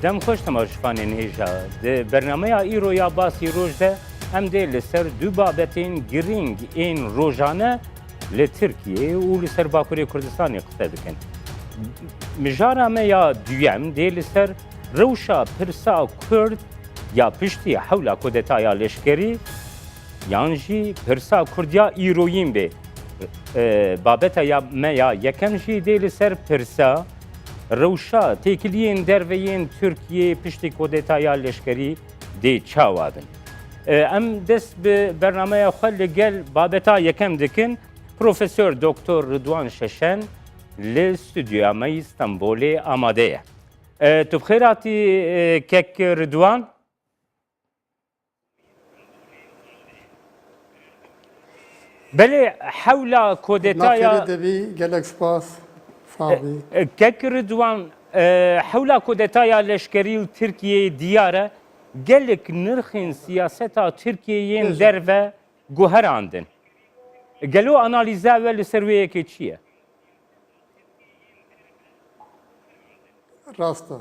دەم خۆش تەماشفانên هێژا di bernameya îro ya basî roj de em dê li ser du babetên girîng ên rojane li Tirkiyeyê û li ser Bakurê Kurdistanê qise dikin. Mijara me ya duyem dê li ser rewşa pirsa Kurd ya piştî hewla kudetaya leşkerî yan jî pirsa Kurdiya îroyîn bê. Babeta ya me ya yekem jî dê li ser pirsa rewşa têkiliyên derveyên Tirkiyeyê piştî kudetaya leşkerî dê çawa bin. Em dest bi bernameya xwe li gel babeta yekem dikin. Profesör Doktor Rıdwan Şeşen li stüdyoya me İstanbulê amade ye. Tu bi xêr hatî kek Rıdwan? Belê hewla kudetaya devî gelek spas savî. Kek Rıdwan hewla kudetaya leşkerî û Tirkiyeyê diyar e gelek nirxên siyaseta Tirkiyeyên derve guherandin. Gelo analiza we li ser wê yekê çi ye? Rasta.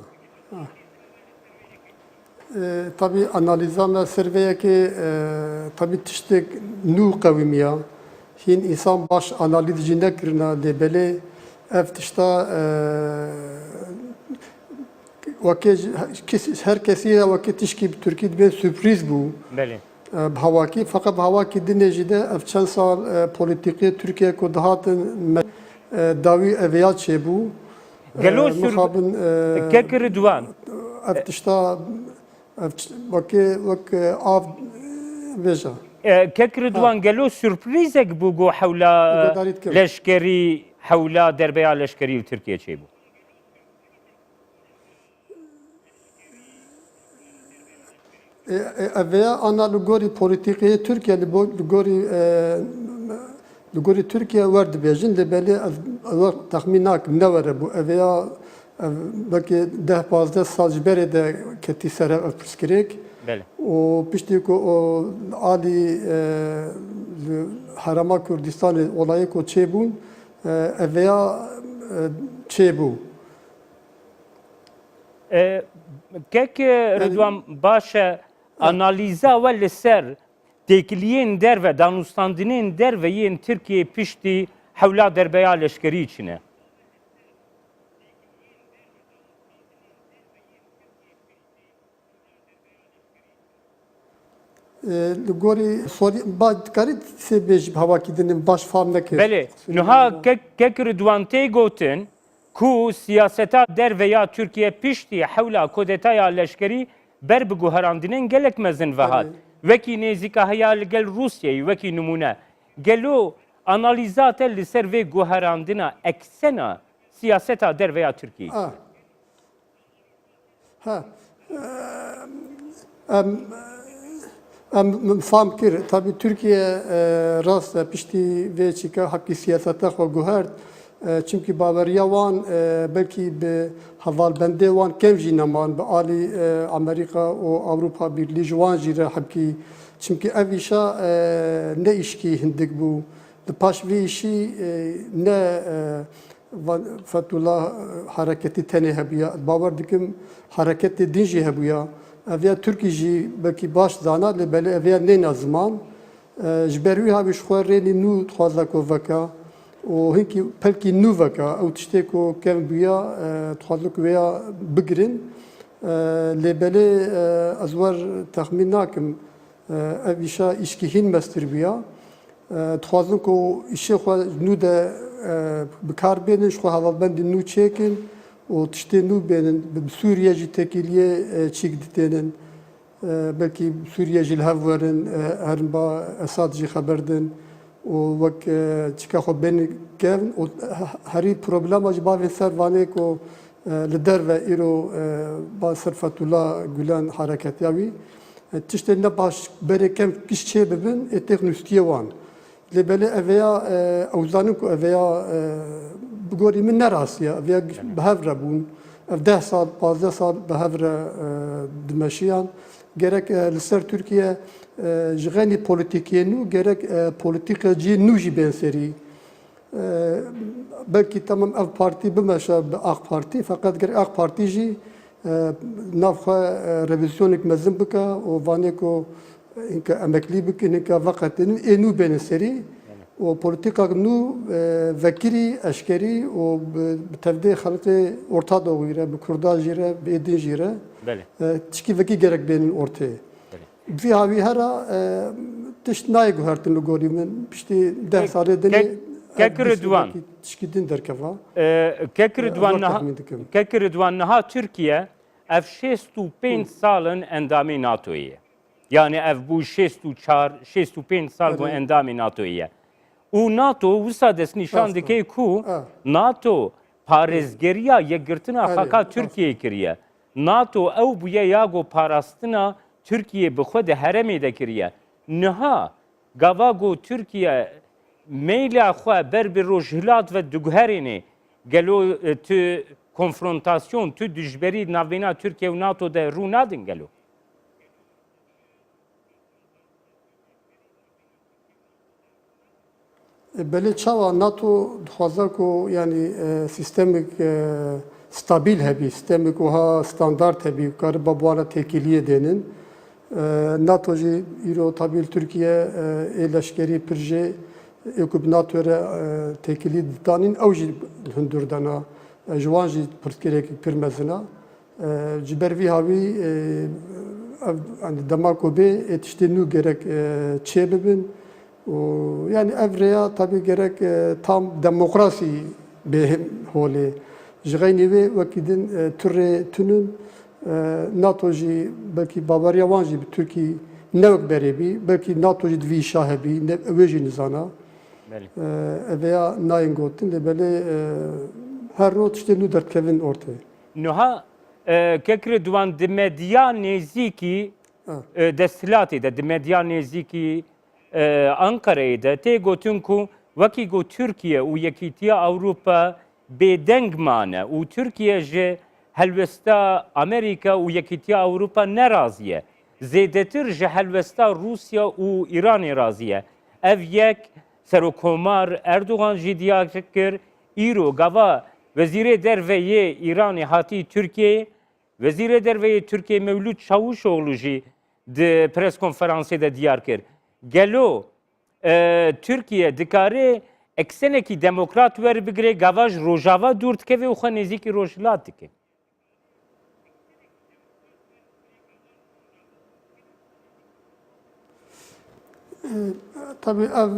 Tabii analiza me serveyekê tabii tiştek nû qewimiya. Hîn insan baş analiz jî nekirina lê belê ev tişta wekê her kesî ya wekê tişkî bi Tirkî dibe sürpriz bû. Belê. Havakî fakat havakî dinê jî de ev çend sal polîtîkê Tirkiye ku dihatin dawî eviya çêbû. Gelo Kek Rıdwan ev tişta wekê wek av veja. Kek Rıdwan gelo sürprizek bû got hewla leşkerî hewla derbeya leşkerî û Tirkiye çêbû. Eveya ana li gorî polîtîkê Tirkiye li gorî Tirkiye werdibêjin lê belê ev texmîn nakim ne were bû eveya belkî 10-15 sal ji berê de ketî ser ev pirsgirêk û piştî ku alî Herêma Kurdistanê olayê ku çêbûn eveya çêbû. Kek Rıdwan baş e analiza we li ser têkiliyên derve danûstandinên derveyên Tirkiyeyê piştî hewla derbeya leşkerî çi ne? Li gorî dikarî sê bêjî hevakî dinê baş fam nekir. Belê, niha Kek Rıdwan tê gotin ku siyaseta derveya Tirkiye piştî hewla kudetaya leşkerî ber bi guherandinên gelek mezin ve hat. Wekî nêzîka heya li gel Rûsyayê wekî nimûne. Gelo analiza te li ser vê guherandina eksena siyaseta derveya Tirkiyeyê. Em fam kir tabii Türkiye rast piştî vê çîka hakkî siyaseta xwe guhert çünkü baveriya wan belkî bi hevalbendê wan kev jî neman bi alî Amerîka û Avrupa Birlîği ji wan jî re hepkî çünkü ev îşa ne îşkî hindik bû di paş vê îşî ne Fethullah hareketî tenê hebûye bawer dikim hareketê din jî hebûye eviya Tirkî jî belkî baş zana lê belê eviya nêna ziman ji ber wî havî ji xwe rênî nû dixwaza ku veke û hinkî pelkî nû veke ew tiştê ku kevn bûya dixwazin ku wêya bigirin lê belê ez wer texmîn nakim ev îşa îşkî hîn mestir bûya dixwazin ku îşê xwe nû de bi kar bênin ji xwe hevalbendên nû çêkin û tiştê nû bênin bi Sûriye jî tekîliyê çîk ditênin belkî Sûriye jî li hev werin heriba Esad jî xeber din û wek çîka xwe bên kevn û herî problema ji bavê ser vanê ku li derve îro ba ser Fethullah Gülen hareketiya wî tiştê ne baş berê kem kîş çê bibin ê têx nûstiye wan lê belê eveya ew zanin ku eveya bi gorî min nerastiye eveya bi hev re bûn ev 10 sal 15 sal bi hev re dimeşiyan gerek li ser Tirkiye ji xenî polîtîkiyê nû gerek polîtîka cî nû jî bên serî belki tamam ev partî bimeşe bi AK Partî fakat gerek AK Partî jî navxa revizyonik mezin bika û vanê ku hinka emeklî bikin hinka veqetin ê nû bêne serî û polîtîkak nû vekirî eşkerî û bi tevdê xelkê orta dawîre bi Kurda jî re bi êdî jî re tişkî vekî gerek bênin ortaya. Vî havî hera tişt nayê guhertin li gorî min piştî 10 salê dinê Kek Rıdvan. tişkî din derkeva. Kek Rıdvan niha Türkiye ev 65 salın endamê NATO'ye. Yani ev bu 65 sal bu endamê NATO'ye. û NATO wisa destnîşan dike ku NATO parêzgeriya yekgirtina xaka Türkiye kiriye. NATO ew bûye ya got parastina Türkiye bi xwe de heremê de kiriye. Niha gava got Türkiye meyla xwe ber bi rojhilat ve duguherênê gelo tu konfrontasyon tu dijberî navbêna Türkiye û NATO de rû nadin gelo. Belê çawa NATO dixwaza ku yanî sistemik stabil hebî, sistemik wiha standard hebî, kariba buwana têkiliyê dênin. NATO jî îro tabî Türkiye ê leşkerî pir jê ê ku bi NATO re têkilî didanîn ew jî hundir dana. Ji wan jî pirsgirêkî pir mezin e. Ji ber vî havî dema ku bê ê tiştê nû gerek çê bibin. Yani ev rêya tabii gerek tam demokrasî bêhim holê. Ji xeynî wê wekî din turê tunun NATO jî belkî baweriya wan jî bi Tirkî newek berê bî, belkî NATO jî divî îşa hebî, wê jî nizana. Ev ya nayên gotin lê belê her roj tiştê nû derdkevin ortaya. Niha Kek Rıdvan di medya nêzîkî destilatê de di medya nêzîkî Ankara'yı da te gotin ku vaki go Türkiye u yekîtiya Avrupa bêdeng mane û Türkiye ji helvesta Amerika û yekîtiya Avrupa neraziye. Zêdetir ji helvesta Rusya û İranê raziye. Ev yek Serokomar Erdoğan jî diyar kir îro gava Vezîrê Derveyê İranê hatî Türkiye, Vezîrê Derveyê Türkiye Mevlût Çavuşoğlu jî di pres konferansê de diyar kir. Gelo Türkiye dikare eksenekî demokrat werbigire gava ji rojava dûr dikeve û xwe nêzîkî rojhilat dike. Tabii ev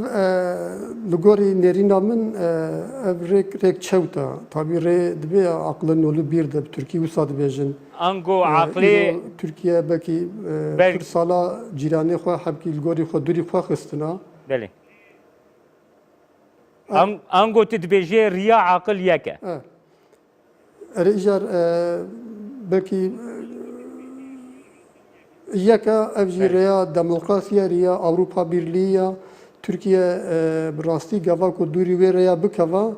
li gorî nêrîna min ev rêk çewta. Tabii rê dibe aklın nolu bir de Türkiye wisa dibêjin. Ango aqlê Türkiye belkî pir sala cîranê xwe hevkî li gorî xwe durî xwe xistina. Belê. Ango tu dibêje riya aqil yeke. Erê îjar belkî yeka ev jî rêya demokrasiya rêya Avrupa Birliği ya Türkiye bi rastî gava ku durî wê rêya bikeva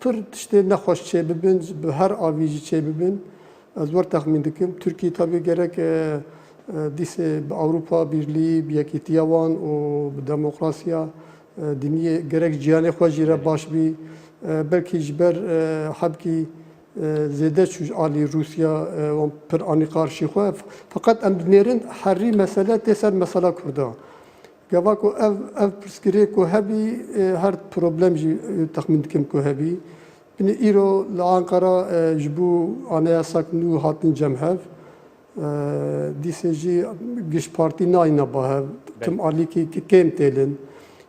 pir tiştê nexweş çê bibin bi her avî jî çê bibin. Ez wer texmîn dikim Tirkiye tabii gerek dîsê bi Avrupa Birliği bi yekîtiya wan û bi demokrasiya dîniyê gerek ciyanê xwe jî re baş bî belkî ji ber hebkî zêde çû alî Rusya pir anî qarşî xwe feqet em dinêrin herî mesele tê ser mesela Kurda. Gava ku ev pirsgirêk ku hebî her problem jî texmîn dikim ku hebî. Binê îro li Ankara ji bo anayasak nû hatin cemhev. Dîsê jî giş partî nayîne bahev. Tim alîkî kêm têlin.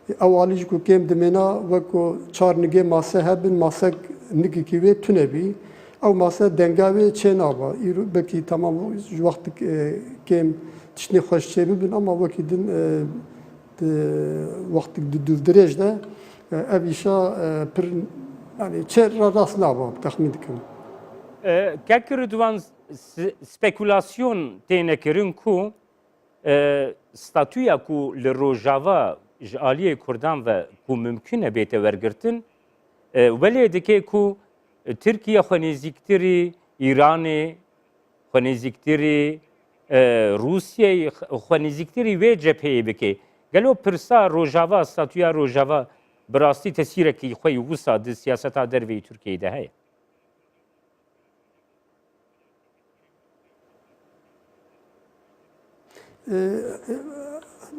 Ew alî jî ku kêm dimêna wek çar nigê mase hebin masek nigekî wê tune bî. Ew mase denga wê çê naba. Îro belkî tamam ji wextî kêm tiştê xweş çê bibin ama wekî din wextî dirêj de ev îşa pir yani çê rast naba texmîn dikim. Kek Rıdvan spekülasyon têne kirin ku statûya ku li Rojava ji aliyê Kurdan ve ku mümkün e bête wergirtin welê dike ku Tirkiye xwe nêzîktirî İranê xwe nêzîktirî Rusyayê xwe nêzîktirî wê cepheyê bike. Gelo pirsa Rojava statûya Rojava bi rastî tesîrekî xwe wisa di siyaseta derveyî Tirkiyeyê de heye.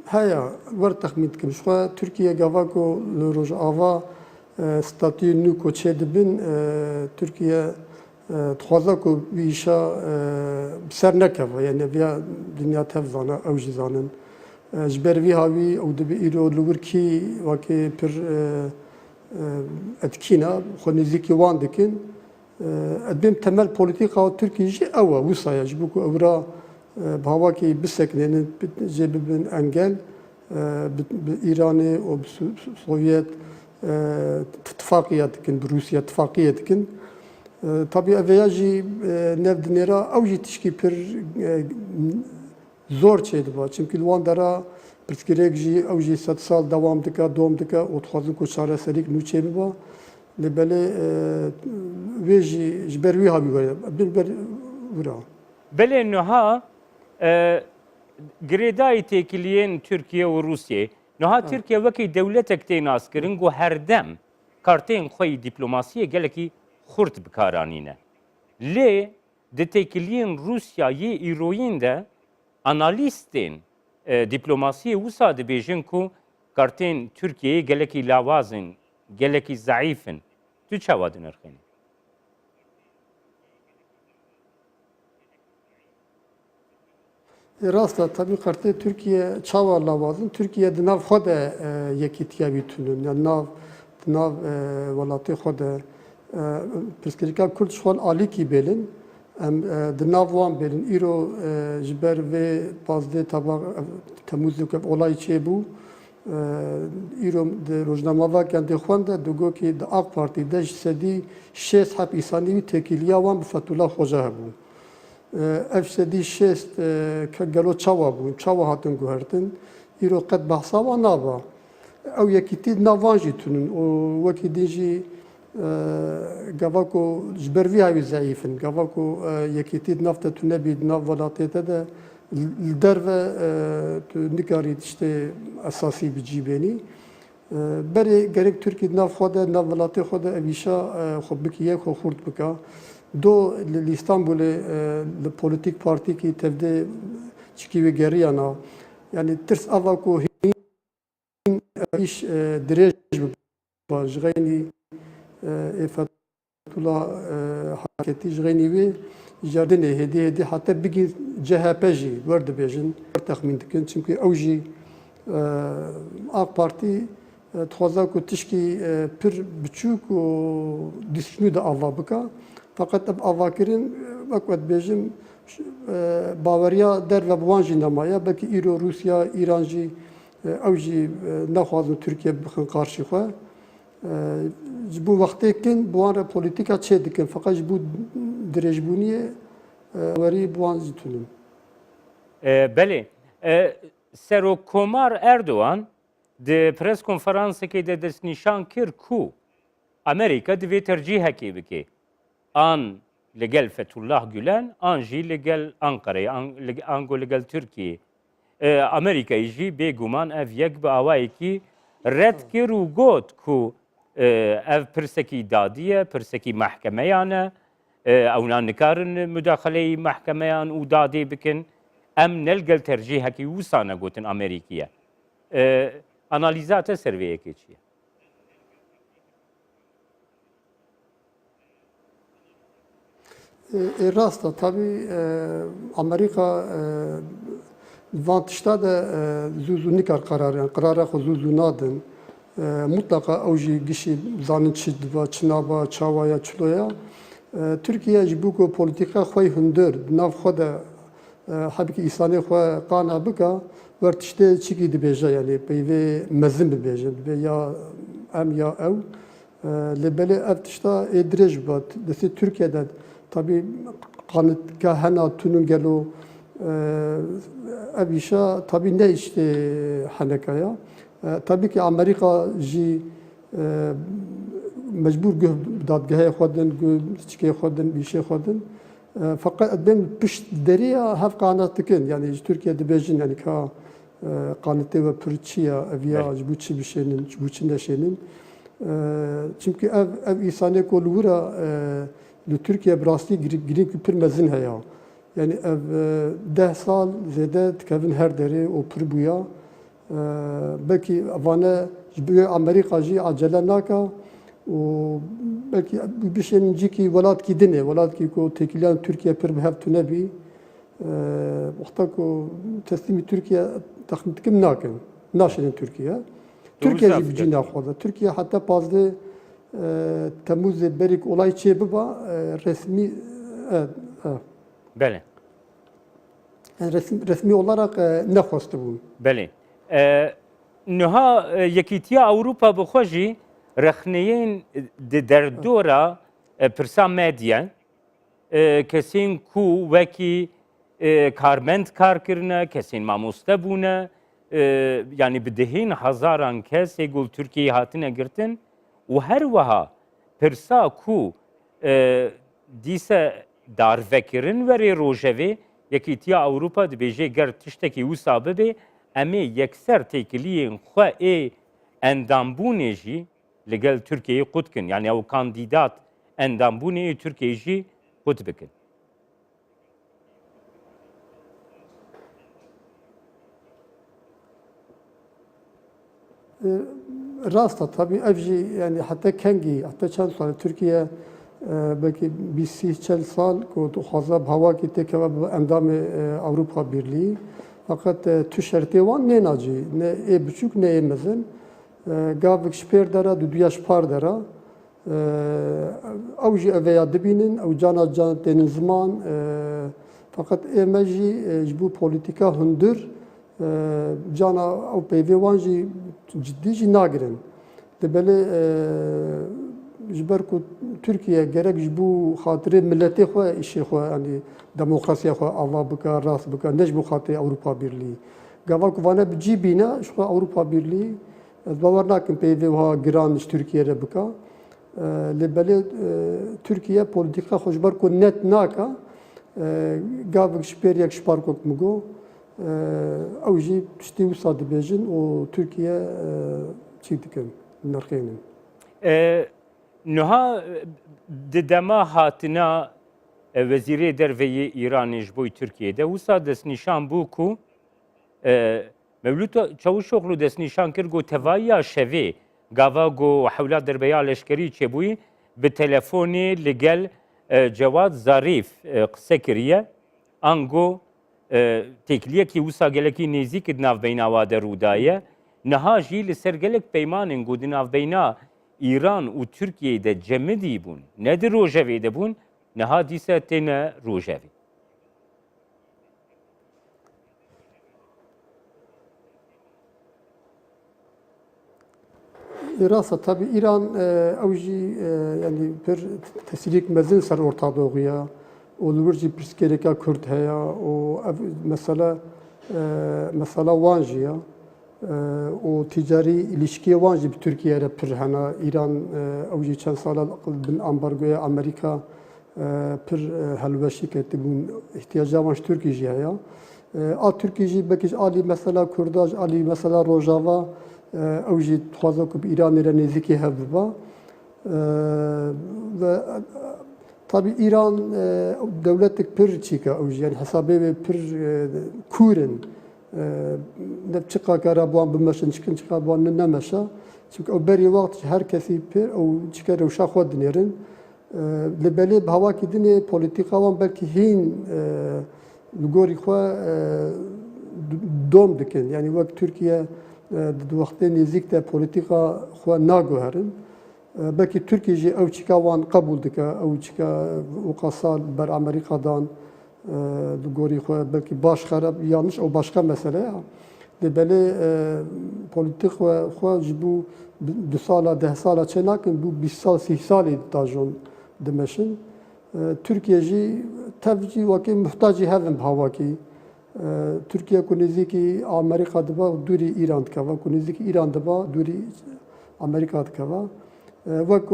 هيا ور تخمین کم شو ترکیه گاواکو لروج آوا ستاتیو نو کوچه دبن ترکیه تخوازا کو ویشا سر نکوا یعنی بیا دنیا تفزانه او جزانن جبر وی هاوی او دبی ایرو لور کی واکی پر اتکینا خو نزیکی وان دکن ادبیم temel politika Türkiye ji ava wisa ji bu evra bhavaki biseknenin jebibin engel İran'ı o Sovyet ittifakiyetikin Rusya ittifakiyetikin tabi evya ji nevdinera ev ji tişki pir zor çeydi var çünkü Luandara pirsgirek ji ev ji 100 sal devam dika dom dika o txazın ko çareserik nû çeydi var lebele vêjî ji ber wî havî were ber wira. Belê niha girêdayê têkiliyên Tirkiye û Rusyayê niha Tirkiye wekî dewletek tê naskirin got herdem kartên xwe yê dîplomasiyê gelekî xurt bikaranîne. Lê di têkiliyên Rusyayê îroyîn de analîstên dîplomasiyê wisa dibêjin ku kartên Tirkiyeyê gelekî lawazin, gelekî zeîfin. Tu çawa dinirxînî? Rasta tabii kartê Türkiye çawa lavazin Türkiye di nav xwe de yekîtiya wî tunûn yani nav welatê xwe de pirsgirêka Kurd ji xwe alîkî bêlin em di nav wan bêlin îro ji ber vê pazdê taba Temûzê olayê çêbû îro di rojnamava kendê xwe de digotî di AK Partî de ji sedî 6 heb îsanî wî têkiliya wan bi Fethullah Hoca hebû. Ev sedî 6 gelo çawa bûn, çawa hatin guhertin, îro qet behsa wan nava. Ew yekîtî navan jî tunûn, û wekî din jî gava ku ji ber vî hevî zeîfin, gava ku yekîtî nav te tu nebî di nav welatê te de li derve tu nikarî tiştê esasî bicî bênî. Berê gerek Tirkiye di nav xwe de, nav welatê xwe de ev îşa xwe bikî xwe xurt bika. Do li İstanbul'e li politik partî ki tevde çikî ve geriyana yani tirs ava ku hin iş dirêj bi ji xeynî Fethullah hareketî ji xeynî wê jardinê hêdî hate bigîn CHP jî werdibêjin texmîn dikin çünkü ew jî AK Partî dixwaza ku tişkî pir biçûk û dîsnû de ava bika. Fakat ev avakirin vekvet bêjim baweriya derve bi wan jî nemaya belkî îro Rusya, İran jî ew jî nexwazin Tirkiye bixin qarşî xwe. Ji bo wextêkin bi wan re polîtika çê dikin feqet ji bo dirêjbûniyê werî bi wan jî tunîn. Belê. Serokkomar Erdogan di pres konferansekê de destnîşan kir ku Amerîka divê tercîhekê bike. An li gel Fethullah Gülen, an jî li gel Ankara'yê, an got li gel Tirkiyeyê. Amerîkayê jî bêguman ev yek bi awayekî red kir û got ku ev pirsekî dadî ye, pirsekî mehkemeyan e, ew nikarin müdaxeleyê mehkemeyan û dadê bikin. Em nelgel tercîhekî wisa negotin Amerîkîye. Analiza te serveyekê çi ye? Rasta tabii Amerika van tişta da zûzû nikar karar yani karara xwe zûzû nadin mutlaka ew jî gişî zanin çi diva çinaba çawaya çiloya Türkiye ji bo ku polîtika xwe hundir nav xwe de hebikî îsanê xwe qana bika wer tiştê çikî dibêje yani peyvê mezin bibêje dibe ya em ya ew lêbelê ev tişta ê dirêj bat destê Türkiye'de tabii kanıtka hena tunun gelo ev işa tabii ne işte hanekaya tabii ki Amerika jî mecbur dadgehê xwedin çikê xwedin bîşê xwedin fakat ben pişt deriya hev qanat dikin yani Türkiye dibêjin yani ka qanetê ve pirçiya ev ya ji bo çi bişênin ji bo çi neşênin çünkü ev îsanê ku li wira li Türkiye bi rastî girîn pir mezin heye Yani ev 10 sal zede dikevin her deri o pir buya. Belki vane ji Amerika jî acele naka û belki bir şeyin ciki velat ki dine, velat ki ko tekilan Türkiye pir hev tune bî. Wexta ku teslîmî Türkiye texmin dikim nakin. Naşinin Türkiye. Türkiye jî bicî naxwaze. Türkiye hatta pazde Temmuzê berîk olay çê biba resmî بله yani resmi olarak nexweste bûn. بله نها یکیتیا اوروپا بخوجی رخنیین دردورا پرسا مدیا کسین کو وکی کارمند کار کرنه کسین ماموسته بونه yani بدهین هزاران کس گل ترکیه هاتنه گرتن و هر وها پرسا کو دیسه دار وکرن وری روژوی یکیتیا اوروپا دبیجه گر تشتکی وسا ببه امی یکسر تکلیین خواه اندامبونه جی لگل ترکیه قد کن یعنی او کاندیدات اندامبونه ترکیه جی قد بکن Rasta tabii evji yani hatta kengi hatta çand sal Türkiye belki 20 sal ko tu xaza hava ki tek endam Avrupa Birliği fakat tu şerti van ne naci ne buçuk ne mezin gavik şper dara du yaş par dara evji evya dibinin ev cana can tenin zaman fakat emeji bu politika hundur cana ev peyvanji ciddi jî nagirin. Dibele ji ber ku Türkiye gerek ji bo xatirê milletê xwe îşê xwe yani demokrasiya xwe ava bike, rast bike, ne ji bo xatirê Avrupa Birliği. Gava ku vane bi cî bîne ji xwe Avrupa Birliği ez bawer nakim peyvê wiha giran ji Tirkiye re bike. Lê belê Tirkiye polîtika xwe ji ber ku net naka gavek ji pêriyek ji parkok migo ew jî tiştî wisa dibêjin û Tirkiye çî dikin nirxênin. Niha di dema hatina Wezîrê Derveyê Îranê ji bo Tirkiyeyê de wisa destnîşan bû ku Mevlût Çavuşoğlu destnîşan kir got tevayiya şevê gava got hewla derbeya leşkerî çêbûyî bi telefonê li gel Cewad Zarîf qise kiriye an got têkiliyekî wisa gelekî nêzik di navbeyna wa de rûdaye niha jî li ser gelek peymanên got di navbeyna İran û Tirkiyeyê de cemidî bûn ne di rojevê de bûn niha dîse têne rojevê. Rasta tabii İran ew jî yani pir tesîrek mezin ser Orta Doğuya û li wir jî pirsgirêka Kurd heye û ev mesela wan jî ya û ticari ilişkiye wan jî bi Tirkiye re pir hene İran ew jî çend sala bin ambargoya Amerîka pir helweşî ketibûn ihtiyaca wan ji Tirkî jî heye. A Tirkî jî belkî alî mesela Kurda alî mesela Rojava ew jî dixwaze ku bi Îranê re nêzîkî hev bibe ve tabii İran devletek pir çîka ew jî yani hesabê wê pir kûrin ne çiqa kara buwan bimeşin çikin çiqa buwan nemeşe çünkü ew berî wext her kesî pir ew çika rewşa xwe dinêrin li belê bi hawakî dinê polîtika wan belkî hîn li gorî xwe dom dikin yani wek Tirkiye di wextê nêzik de polîtika xwe naguherin belkî Tirkiye jî ew çika wan qebûl dike ew çika weka sal ber Amerîkadan li gorî xwe belkî baş xerab yanlış ew başka mesele ya li belê polîtik xwe ji bo du sala deh sala çê nakin bû 20 sal 30 salê dajon dimeşin Tirkiye jî tev jî wekî muhtacî hevin bi hawakî Türkiye ku nêzîkî Amerîka dibe dûrî İran dikeve ku nêzîkî İran dibe dûrî Amerîka dikeve wek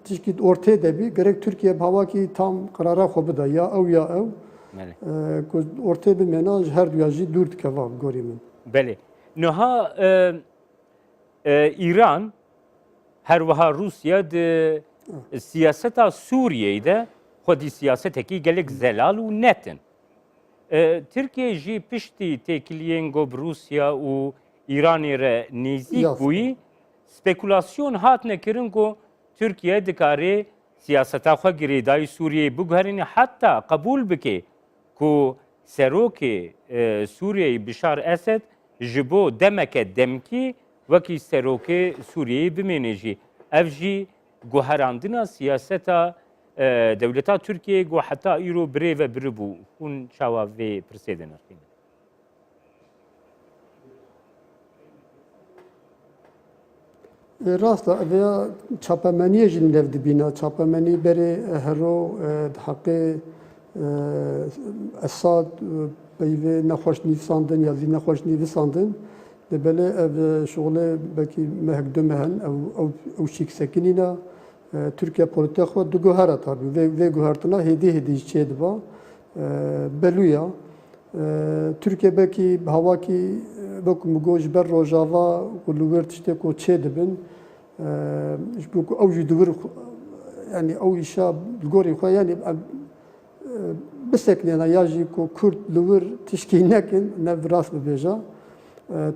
tişkî ortê de bî gerek Tirkiye bi hawakî tam qerara xwe bide ya ew ya ew ku ortê bimêne ji her duya jî dûr dikeve gorî min. Belê. Niha İran her wiha Rusya di siyaseta Sûriyeyê de xwedî siyasetekî gelek zelal û netin. Türkiye jî piştî têkiliyên got Rusya û İranê re nêzik Yas. bûyî, spekülasyon hatine kirin ku Türkiye dikarê siyaseta xwe girêdayî Sûriyeyê biguherîne heta qebûl bike ku serokê Sûriyeyê Bişar Esed ji bo demeke demkî wekî serokê Sûriyeyê bimêne jî. Ev jî guherandina siyaseta dewleta Türkiye got heta îro birê ve biribû. Hûn çawa vê pirsê de nirxînin. Rast veya çapemeniye jin nev dibîna. Çapemeni berê hero heqê Esad peyvê nexweş nîvisandin ya zî nexweş nîvisandin. Dibelê ev şoğlê belkî mehek dume hen ew şîksekinîna Türkiye politika xwe diguhere tabii. Vê guhertina hêdî jî çê diba. Belûya Türkiye belkî havakî wekû min got ji ber rojava ku li wir tiştê ku çê dibin ew jî di wir yani ew îşa li gorî xwe yani bisekîne ya jî ku Kurd li wir tişkî nekin nev rast bibêja.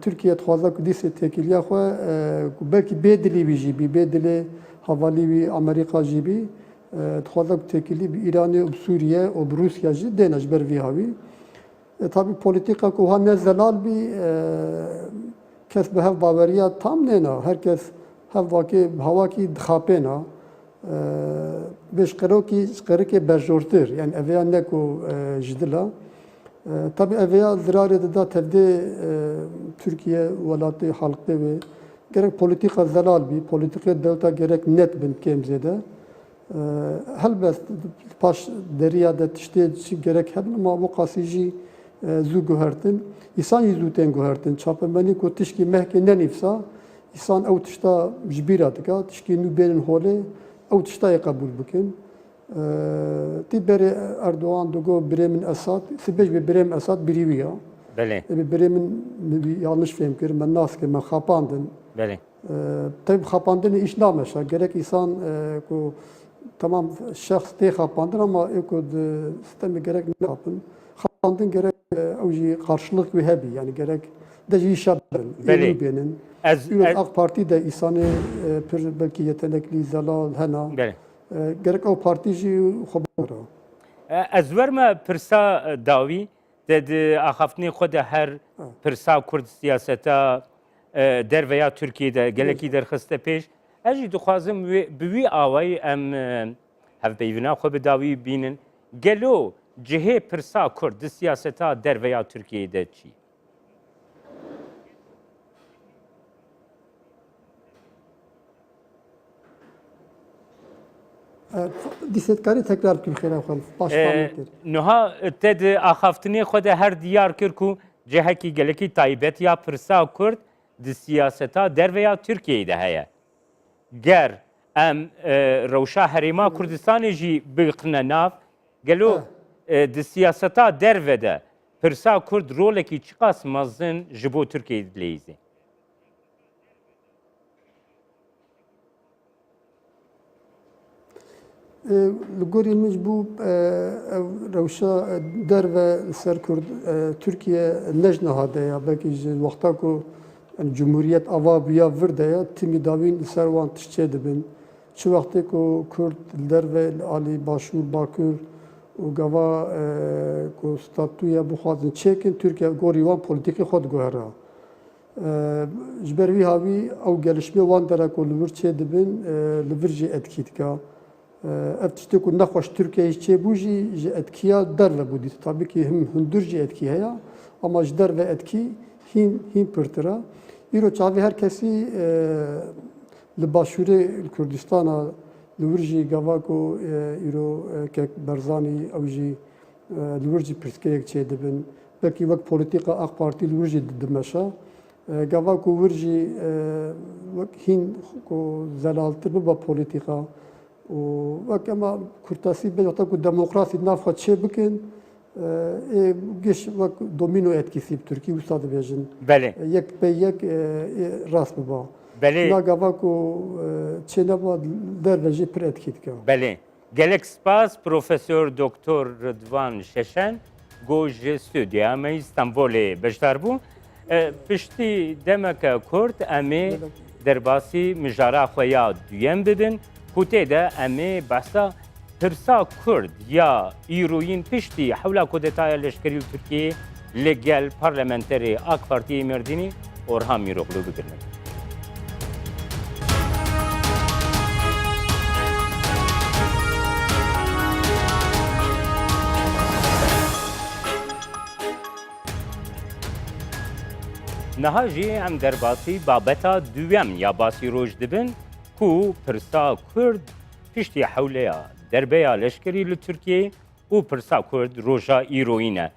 Türkiye dixwaze ku dîsê têkiliya xwe ku belkî bêdilî wî jî bî bêdilê havalî wî Amerîka jî bî dixwaze ku têkilî bi Îranê û Sûriye û bi Rusya jî dêne ji ber vî havî. Tabii politika ku ha ne zelal bî kes bi hev baweriya tam nêna. Herkes hev vakê hawakî dixapêna. Bêşqerokî qerekê berjortir. Yani eveya ne ku ji dila. Tabii eveya zirarê dida tevdê Türkiye welatê halkê wê gerek politika zelal bî, politikê dewleta gerek net bin kêm zêde. Helbest paş deriya de tiştê gerek hebin ama bu qasî jî zû guhertin. İnsan jî zû tên guhertin. Çapemenî ku tişkî mehkê nenîvsa, însan ew tişta ji bîra dike, tişkî nû bên holê, ew tiştayê qebûl bikin. Tî berê Erdoğan digot birê min Esad, sibêj bi birê min Esad birîviya. Belê. Birê min yanlış fêm kir, min nas kir, min xapandin. Belê. Tabii xapandinê îş nameşa. Gerek însan ku tamam şahs tê xapandin ama ku sistemê gerek nexapin. Xapandin gerek ew jî karşılık wê hebî. Yani gerek de jî îşa birin. Belê. Bênin. Ez AK Parti de însanê pir belkî yeteneklî zelal hena. belê. Gerek ew partî jî xwe bira. Ez werme pirsa dawî de di axaftinê xwe de her pirsa Kurd siyaseta derveya Tirkiyeyê gelekî derxiste pêş. Ez jî dixwazim bi wî awayî em hevpeyvîna xwe bi dawî bînin. Gelo cihê pirsa Kurd di siyaseta derveya Tirkiyeyê de çi? Dîsetkarî tekrar kir xêra xwe baş kir. Niha te di axaftinê xwe de her diyar kir ku cihekî gelekî taybet ya pirsa Kurd di siyaseta derveya Tirkiyeyê de heye. Ger em rewşa herêma Kurdistanê jî biqine nav, gelo di siyaseta derve de pirsa Kurd rolekî çi qas mezin ji bo Tirkiyeyê dileyîzê? Li gorî min ji bû rewşa derve ser Kurd Tirkiye nej nehade ya belkî ji wexta ku Cumhuriyet ava biya vir de ya timî davîn li ser wan tişçê dibin. Çi wextê ku Kurd li derve li alî Başûr Bakur û gava ku statûya bixwazin çêkin Tirkiye gorî wan polîtikê xwe diguhere. Ji ber vî havî ew gelişme wan dere ku li wir çê dibin li vir jî etkî dike. Ev tiştê ku nexweş Tirkiyeyê çêbû jî ji etkiya derve bû dît. Tabii ki hundir jî etkî heye ama ji derve etkî hîn pirtir e. Îro çavê her kesî li Başûrê Kurdistana li wir jî gava ku îro kek Berzanî ew jî li wir jî pirsgirêk çê dibin. Belkî wek polîtika AK Partî li wir jî dimeşa. Gava ku wir jî wek hîn ku zelaltir bibe polîtika. Wek ema Kurtasî bêjeta ku demokrasî nav xwe çê bikin geş wek domîno etkîsî bi Tirkî wisa dibêjin. Belê. Yek pê yek rast biba. Belê. Nagava ku çêneva derve jî pir etkî dike. Belê. Gelek spas Profesör Doktor Rıdvan Şeşen گوژ سودیا اما استانبول بشتر بو پشتی دمک کرد امی در باسی مجارا خویا دویم ببین کوته ده امی بحثا پرسا کرد یا ایروین پشتی حولا کودتای لشکری ترکیه لگل پارلمنتری آک پارتی مردینی اورهان میروغلو بگرنه. نهاجی ام در باسی بابتا دویم یا باسی روش دبن کو پرسا کرد پشتی حولیا دربیا لشکری لترکیه و پرسا کرد روژا ایروینه.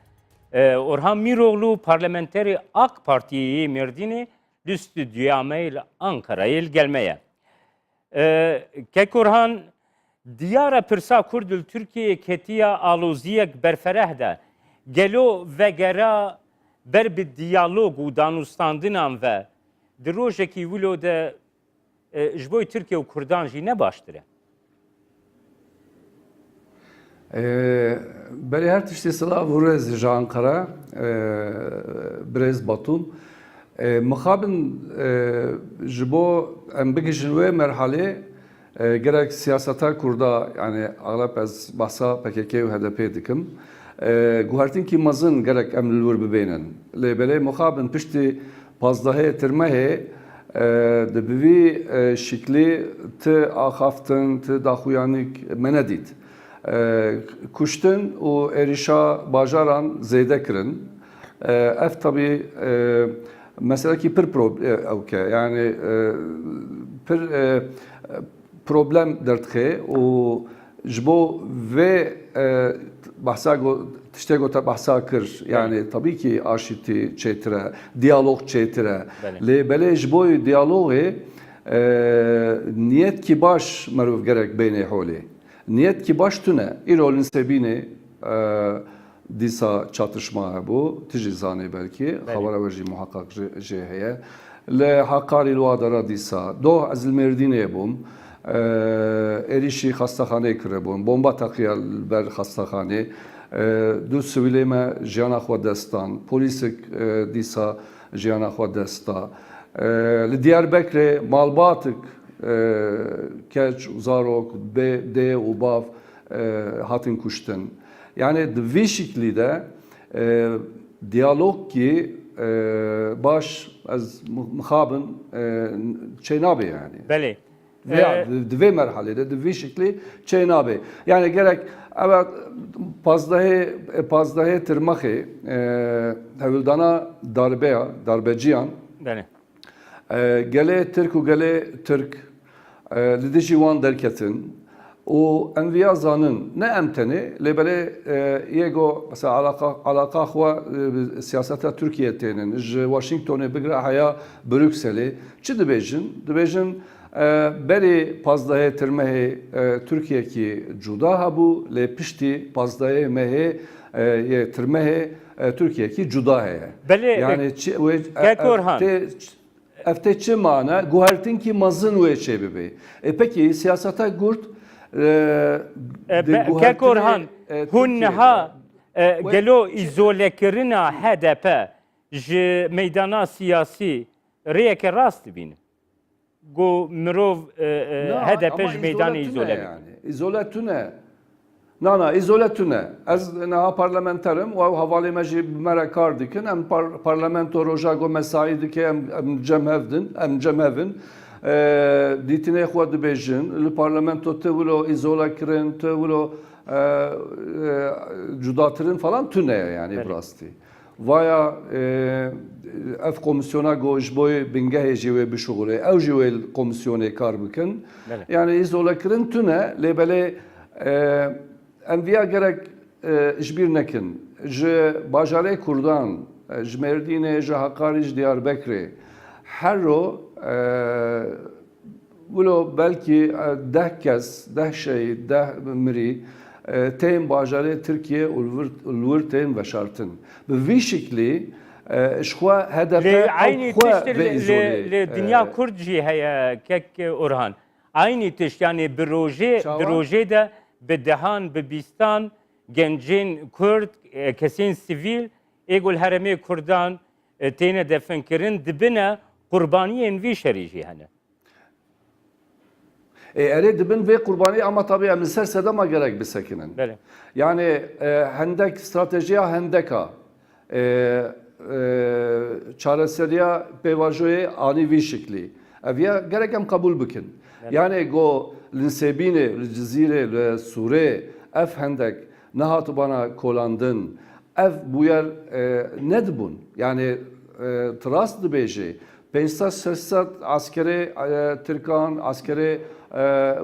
اورهان میروغلو پارلمنتری آک پارتی مردینی لستودیامیل انکارایل gelmeye. Kekorhan diyara pirsa Kurdül Türkiye ketiya aloziyek berferehde gelo ve gera ber bir diyalog u danustandinan ve dirojeki vilo de jboy Türkiye u Kurdan jî ne baştire? Berê her tiştê sila vurez ji Ankara birêz Batum mixabin ji bo em bigihîjin wê merhelê gerek siyaseta Kurda yani aglab ez behsa PKK û HDP dikim guhertînkî mezin gerek em li wir bibênin lê belê mixabin piştî pazdehê tirmehê di bi vî şîklî ti axaftin ti daxuyanîk me nedît kuştin û êrîşa bajaran zêde kirin ev tabii meselekî pir ewke yani pir problem derdixe û ji bo vê behsa tiştê gote behsa kir yani tabii ki aşîtî çêtire diyalog çêtire lê belê ji bo diyalogê niyetkî baş merov gerek bênê holê niyet ki baş tüne İrol'ün sebini disa çatışma bu tijizane belki havara verci muhakkak jeheye le hakari luadara disa do azil merdine bum erişi hastakhane krebun bomba takiya ber hastakhane du sivileme jana xwedestan polisik disa jana xwedesta li Diyarbekirê malbatık keç, zarok, de û bav hatin kuştin. Yani di vî şiklî de diyalog ki baş ez mixabin çênabe yani. Belê. Veya di vê merhelê di vî şiklî çênabe. Yani gerek evet pazdehê tirmexê hevildana darbeya, darbeciyan Belê. gelê Türk û gelê Türk li dijî wan derketin û em vêya zanin ne em tenê lê belê yêgo mesela alaka xwe siyaseta Tirkiye tênin ji Washingtonê bigire heya Brükselê çi dibêjin? Dibêjin berê pazdehê tirmehê Tirkiyekî cuda hebû lê piştî pazdehê mehê yê tirmehê Tirkiyekî cuda heye. Belê yani Kekorhan Efte çi mana guhertinki mazın wê çêbibe. Peki siyaseta Kurt Kekorhan hûn niha gelo îzolekirina HDP ji meydana siyasî rêyeke rast dibînin. Got mirov HDP ji meydanê îzole yani. İzole tune. Nana izole tune. Ez naha parlamenterim û havalê me jî mere kar dikin em parlamento roja go mesai dike em cemhevin dîtinê xwe dibêjin li parlamento te wilo izole kirin te wilo cudatirin falan tune yani rastî. Vaya ev komisyona go ji bo bingehê jî wê bişuğule ew jî wê komisyonê kar bikin yani izole kirin tune lê belê em vêya gerek ji bîr nekin ji bajarê Kurdan ji Mêrdînê ji Haqqarî ji Diyarbekirê her ro wilo belkî 10 kes 10 şehîd 10 mirî tên bajarê Tirkiye û li wir tên veşartin bi vî şiklî ji xwe HDP aynı tişt dünya Kurd jî heye kek Orhan aynı tişt yani bir rojê de bi dehan bi bîstan gencin Kurd, kesin sivil, egol hereme Kurdan tene defin kirin dibine kurbaniyên vî şerî jî hene. Erê dibin vê qurbanî ama tabii em li ser sedema gerek bisekinin. Bele. Yani hendek stratejiya hendeka çareseriya pêvajoyê anî vî şeklî. Ev ya gerek em kabul bikin. Yani go li Sebînê, li Cizîrê, li Sûrê ev hendek nehat bana kolandın. Ev bu yer ne dibûn? Yani tras dibêjê. 500-600 askeri Türkan, askeri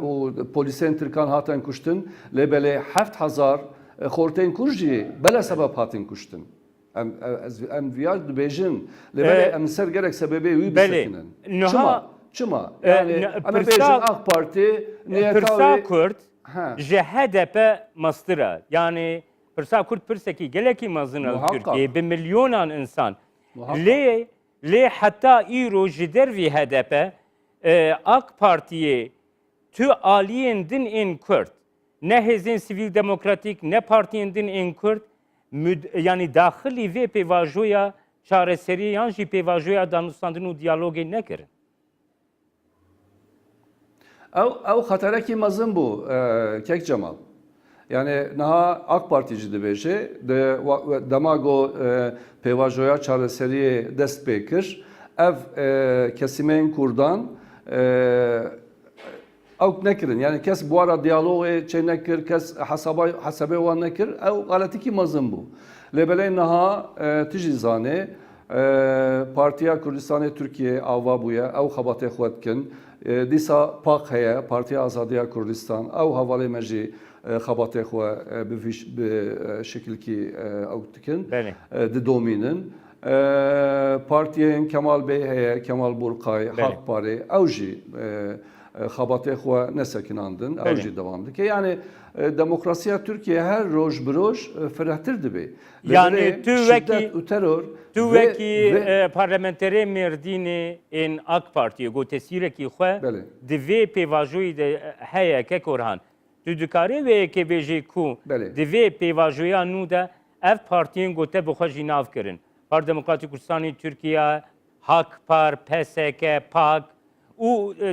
û polisên Türkan hatin kuştin. Lê belê 7000 xortên Kurd jî bele sebeb hatin kuştin. Em viyaj dibêjin. Lê belê em ser gerek sebebê wî bisekinin. Çima? Yani em bêjin AK Parti Pirsa Kurd Ha. ji HDP mastıra. Yani Pirsa Kurd pirsekî gelekî mezin Muhakkak. Türkiye bi milyonan insan. Muhakkak. Lê heta îro ji dervî HDP AK Partiye tu aliyên din ên Kurd ne hêzên sivîl demokratîk ne partiyên din ên Kurd yani daxilî vê pêvajoya çareseriyan jî pêvajoya danûstandin û diyalogê nekirin. Ew xeterekî mezin bû Kek Cemal. Yani naha AK Partici dibêje dema got pêvajoya çareseriyê dest pê kir. Ev kesimên Kurdan ew nekirin. Yani kes bu ara diyalogê çê nekir, kes hesabê wan nekir. Ew galetikî mezin bû. Lê belê niha tu jî zanê Partiya Kurdistanê Türkiye ava bûye, ew xebatê xwe dikin. Dîsa PAK heye, Partiya Azadiya Kurdistan, ew hevalê me jî xebatê xwe bi şekilkî ew dikin, didomînin. Partiyên Kemal Bey heye, Kemal Burqay, Hakparê, ew jî xebatê xwe nesekinandin, ew jî devam dike. Yani demokrasiya Türkiye her roj bi roj firehtir dibe. Yani tu şiddet û teror Tu wekî parlamenterê Mêrdînê ên AK Partiye got tesîrekî xwe di vê pêvajoyî de heye Kekorhan. Tu dikarî vê yekê bêjî ku di vê pêvajoya nû de ev partiyên gote bi xwe jî nav kirin. Par Demokratîk Kurdistanê Tirkiye, Hakpar, PSK, PAK û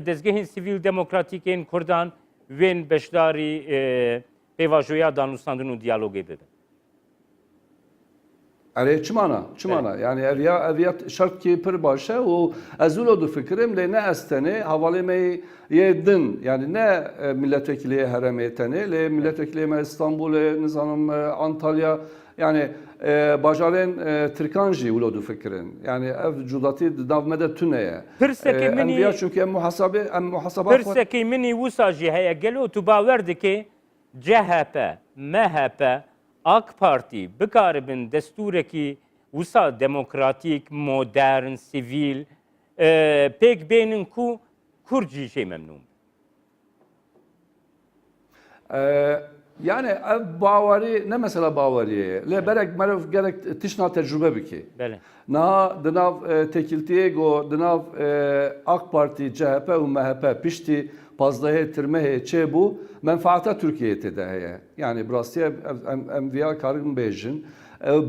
dezgehên sivîl demokratîk ên Kurdan wên beşdarî pêvajoya danûstandin û diyalogê bibin. Erê çimana yani ev şart ki pir baş e û ez wilo difikirim lê ne ez tenê hevalê me yê din yani ne milletvekiliyê heremê tenê lê milletvekiliyê me İstanbulê nizanim Antalya yani bajarên Tirkan jî wilo difikirin yani ev cudatî di nav me de tune ye. Enviya çünkü em muhaseba Pirsekê minî wisa jî heye gelo tu bawer dike CHP, MHP AK Parti bikaribin destûrekî wisa demokratîk, modern, sivîl pêk bênin ku Kurd jî jê memnûn. Yani ev bawarî ne mesela bawariyê lê berek merov gerek tişna tecrübe bike. Niha di nav tekiltiyê got di nav AK Parti, CHP û MHP piştî pazdehê tirmehê çêbû menfaata Türkiye'ye tê de heye. Yani bi rastî em viya karin bêjin.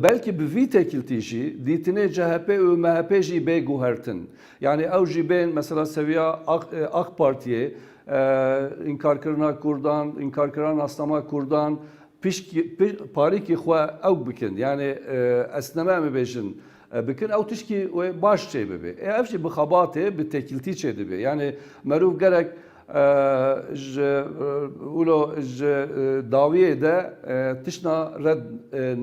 Belki bi vî tekiltî jî dîtinê CHP û MHP jî bê guhertin. Yani ew jî bên mesela seviya AK Parti'ye inkarkirina Kurdan, inkarkirina aslama Kurdan parîkî xwe ew bikin. Yani esneme mi bêjin bikin ew tişkî baş çê bibe. Ev jî bi xebatê bi tekiltî çê dibe. Yani merûv gerek ulo daviyê de tişna red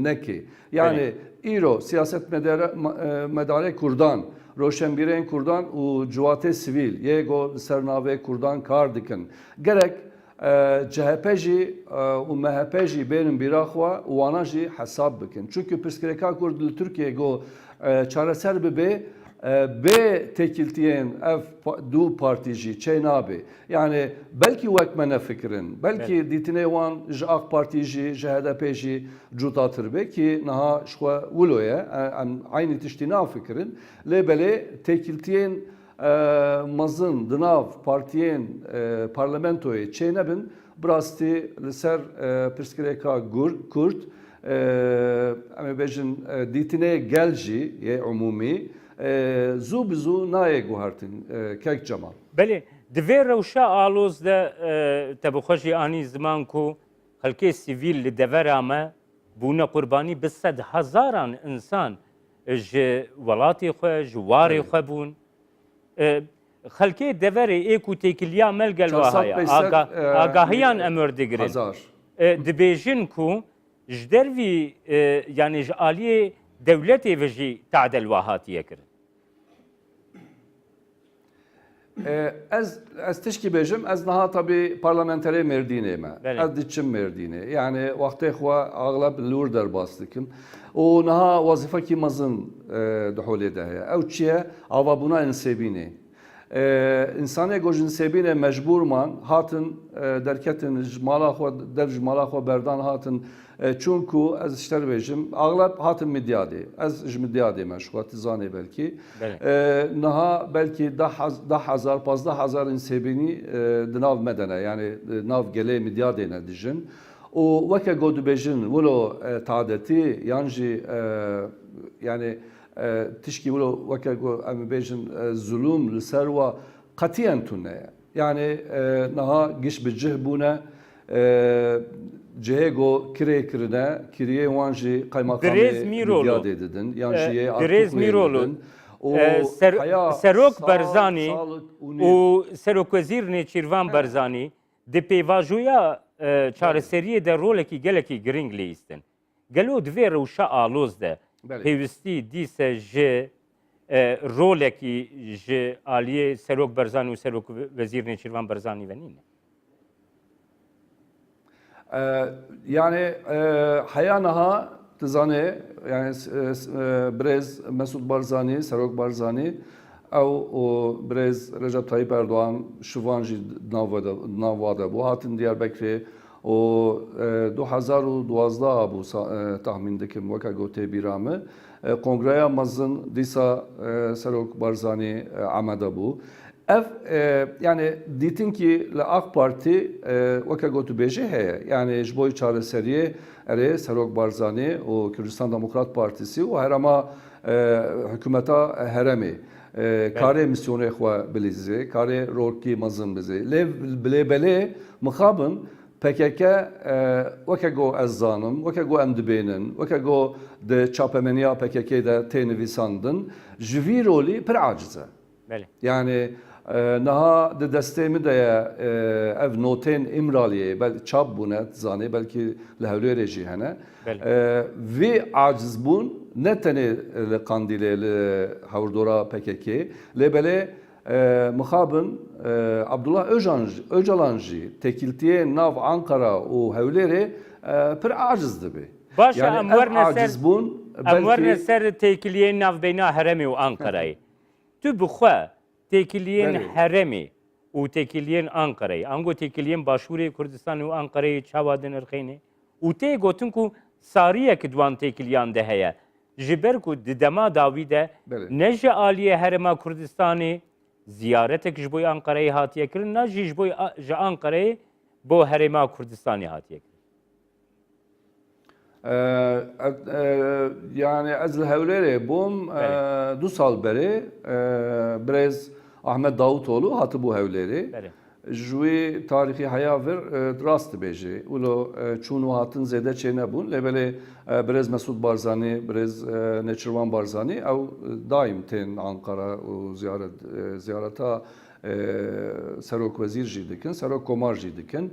nekê. Yani îro siyaset medarê Kurdan, roşenbîrên Kurdan û ciwatê sivîl yê got ser navê Kurdan kar dikin. Gerek CHP jî û MHP jî bêrin bîra xwe û wana jî hesab bikin. Çünkü pirsgirêka Kurd li Tirkiye got çareser bibe bê tekiltiyên ev du partî jî çê nabe. Yani belkî wek me nefikirin, belkî dîtinê wan ji AK Partî jî, ji HDP jî cutatir be ki niha ji xwe wilo ye, em aynî tiştî nafikirin. Lê belê tekiltiyên mezin dınav partiyên parlamentoyê çênebin birastî li ser pirsgirêka Kurd em ê bêjin dîtinê gel jî yê umûmî zû bi zû nayê guhertin kek cema. بله دوی روشا آلوز ده تبخوشی آنی زمان کو خلقی سیویل لدورامه بونه قربانی بسد هزاران انسان ج ولاتی خو جواری خو بون خلقی دوری ایکو تکلیا ملگل وهایا آگاهیان امر دگرن دبیجن کو جدروی یعنی جالی دولتی وجی تعدل وهاتیه کرد Ez tişkî bêjim ez niha tabii parlamenterê Mêrdînê me. Ez diçim Mêrdînê. Yani wextê xwe aglab lûr derbas dikim. û niha wazîfekî mezin di holê de heye. Ew çi ye? Avabûna insêbînê. İnsanê got ji insêbînê mecbûrman hatin derketin ji mala xwe dev ji mala xwe berdan hatin çunku ez ji te bêjim aglab hatin midyadê. Ez ji midyadê me ji xwe tu zanê belkî. Niha belkî 10,000 15,000 insêbînî di nav me de ne yani nav gelê midyadê ne dijin. û weke got dibêjin wilo taadetî yan jî yani tişkî wilo weke em bêjin zulûm li ser wa qetiyen tune. Yani niha giş bi cih bûne cihê got kirê kirine kiriyê wan jî qaymakamê midyadê didin yan jî yê Mirolu Serok Barzanî û Serokwezîr Nêçîrvan Barzanî di pêvajoya çareseriyê de rolekî gelekî giring lê îstin. Gelo divê rewşa alôz de pêwistî dîse ji rolekî ji aliyê Serok Barzanî û Serokwezîr Nêçîrvan Barzanî venîne. Yani heya niha tizanê yani Birêz Mesûd Barzanî, Serok Barzanî ew û Birêz Recep Tayyip Erdoğan şivan jî nava de bû hatin Diyarbekirê û 2012 bû tahmin dikim weke gotê bîra me Kongreya mezin dîsa Serok Barzanî amade bû. Ev yani dîtin ki li AK Parti weke gotu bêjê heye. Yani ji bo çareseriyê erê Serok Barzanî û Kürdistan Demokrat Partisi û herema hikûmeta heremê karê misyonê xwe bilîzê, karê rokî mezin bizê. Lê bilêbelê mixabin PKK weke got ez zanim, weke got em dibênin, weke got di çapemeniya PKK de tê nivîsandin ji vî rolî pir aciz e. Yani niha di destê me de ye ev notên İmraliyê çap bûne zanê belkî li Hewlêrê jî hene. Vê acizbûn ne tenê li Qandîlê li hewrdora PKK lê belê mixabin Abdullah Öcalan jî tekiltiyê nav Ankara û Hewlêrê pir aciz dibe. Başa em werne ser tekiliyên navbeyna heremê û Ankarayê. Tu bi xwe tekiliyên heremê û tekiliyên Ankarayê, ango tekiliyên Başûrê Kurdistanê û Ankarayê çawa din irxênê û tê gotin ku sariyek diwan tekiliyan de heye. Ji ber ku di dema dawî de ne ji aliyê Herêma Kurdistanê ziyaretek ji bo Ankarayê hatiye kirin, ne jî ji bo ji Ankarayê bo Herêma Kurdistanê hatiye kirin. Yani ez li Hewlêrê bûm 2 sal berê Birêz Ahmet Davutoğlu hatı bû Hewlêrê. Ji wê tarîxî heya vir rast dibêje. Wilo çûn û hatin zêde çê nebûn. Lê belê Birêz Mesûd Barzanî, Birêz Nêçîrvan Barzanî ew daîm tên Ankara û ziyareta Serokwezîr jî dikin, Serok Komar jî dikin.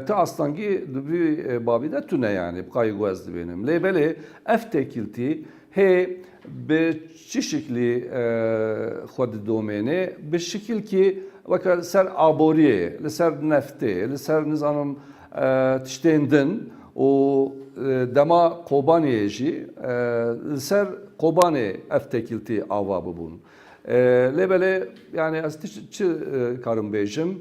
Ti astangî di vî babî de tune yani biqayî gwez dibênim. Lê belê ev tekiltî hê bi çi şeklî xwe di domênê bi şekil ki weke ser aboriyê, li ser neftê, li ser nizanim tiştên din û dema Kobaniyê jî li ser Kobanê ev tekiltî ava bibûn. Lê belê yani ez çi karim bêjim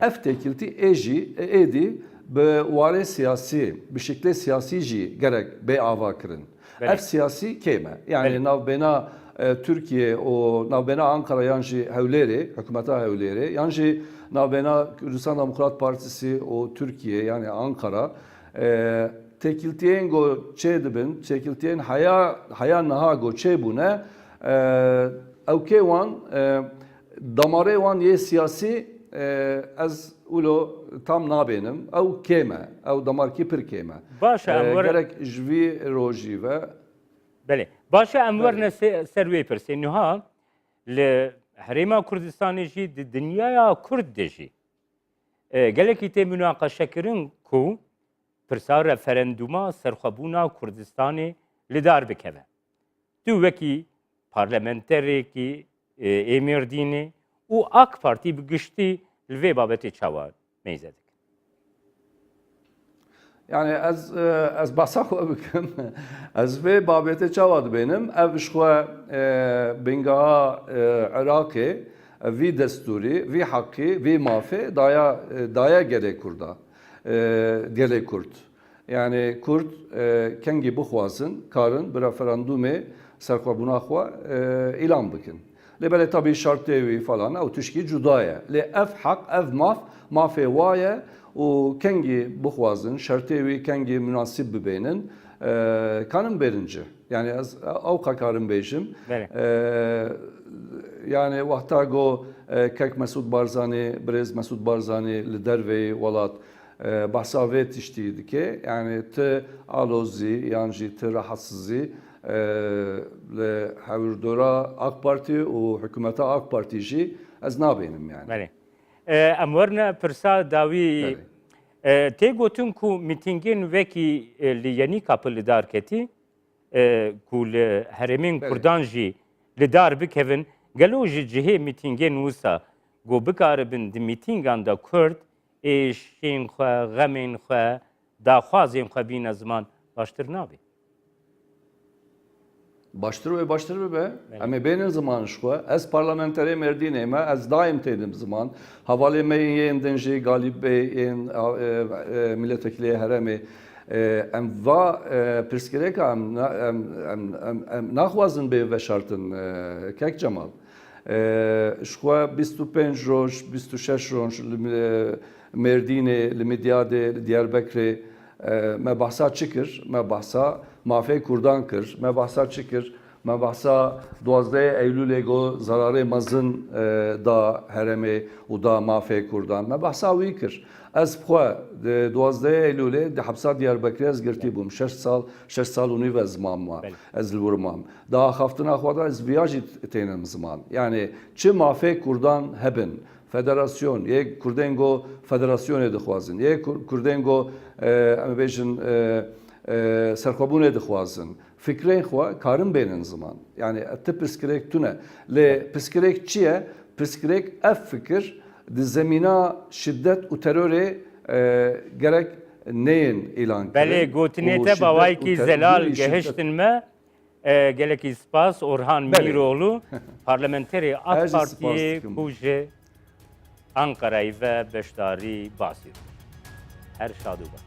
ev tekiltî êdî bi warê siyasî, bi şeklê siyasî jî gerek bê ava kirin. Ev siyasî kême. Yani navbêna Türkiye o navbena Ankara yanjı hevleri, hükümeta hevleri, yanjı navbena Kürdistan Demokrat Partisi o Türkiye yani Ankara tekiltiyen go çedibin, tekiltiyen haya naha go çebune evke wan damare wan ye siyasi az ulo tam nabenim ev keme ev damar ki pir keme Başa Enver gerek jvi roji ve بله باشه انور نه سروی پرسی نها ل حریم کردستان جی د دنیا کرد دجی گلکی ته مناقشه کرن کو پرسا رفرندوما سرخبونا کردستان لدار بکوه تو وکی پارلمنتری کی امیر دینی او AK Parti بگشتی لوی بابتی چاوار میزدک yani az basak bikim az ve babete çavad benim ev şwa bengaha Iraki vi desturi vi hakkı vi mafe daya gerek kurda gerek kurt yani kurt kengi buxwazın karın bir referandumu serxwebûna xwe ilan bikin lebele tabii şart evi falan ew tişkî cudaya le ev hak ev mafe waye و کنگی بخوازن شرطی وی کنگی مناسب ببینن kanım berince yani az avka karım bejim yani vaqta go kek Mesut Barzani brez Mesut Barzani lider ve walat bahsavet iştiydi ki yani te alozi yani te rahatsızı le havurdora AK Parti o hükümete AK Partici az nabenim yani. بله امورنا پرسا داوی تی گوتن کو میتینگین وکی لیانی کاپل دار کتی کو هرمین کردان جی لدار بکوین گلو جی جهه میتینگین وسا گو بکاربن دی میتینگان دا کرد ایشین خو غمین خو دا خوازین خو بین زمان باشتر نابی Baştır be. Ama benim zaman şu, az parlamenteri merdineme, az daim tedim zaman. Havale meyin denji Galip Bey, milletvekili heremi. Em va perskereka em naxwazin be ve şartın kek Cemal. Şu 25 roj, 26 roj merdine, Limidyade, Diyarbakır me bahsa çıkır, me bahsa mafê Kurdan kir, me bahsa çikir, me bahsa 12 Eylülê go zararê mezin da heremê û da mafê Kurdan, me bahsa wî kir. Ez xwe di 12 Eylülê di hepsa Diyarbakırê ez girtî bûm 6 sal û nîv ez ziman ma, ez li wir mam. Da axaftina xwe da ez viya jî tênim ziman. Yani çi mafê Kurdan hebin, federasyon, yek Kurdên go federasyonê dixwazin, yek Kurdên go em bêjin serxwebûnê dixwazin. Fikrên xwe karin bênin ziman. Yani te pirsgirêk tune. Lê pirsgirêk çi ye? Pirsgirêk ev fikir di zemîna şiddet û terorê gerek neyên îlan kirin. بله گوتنی te bavayki zelal gehiştin me geleki spas Orhan Miroğlu parlamenteri AK Parti'ye kuje Ankara'yı ve Beşdari basıyor. Her şadı var.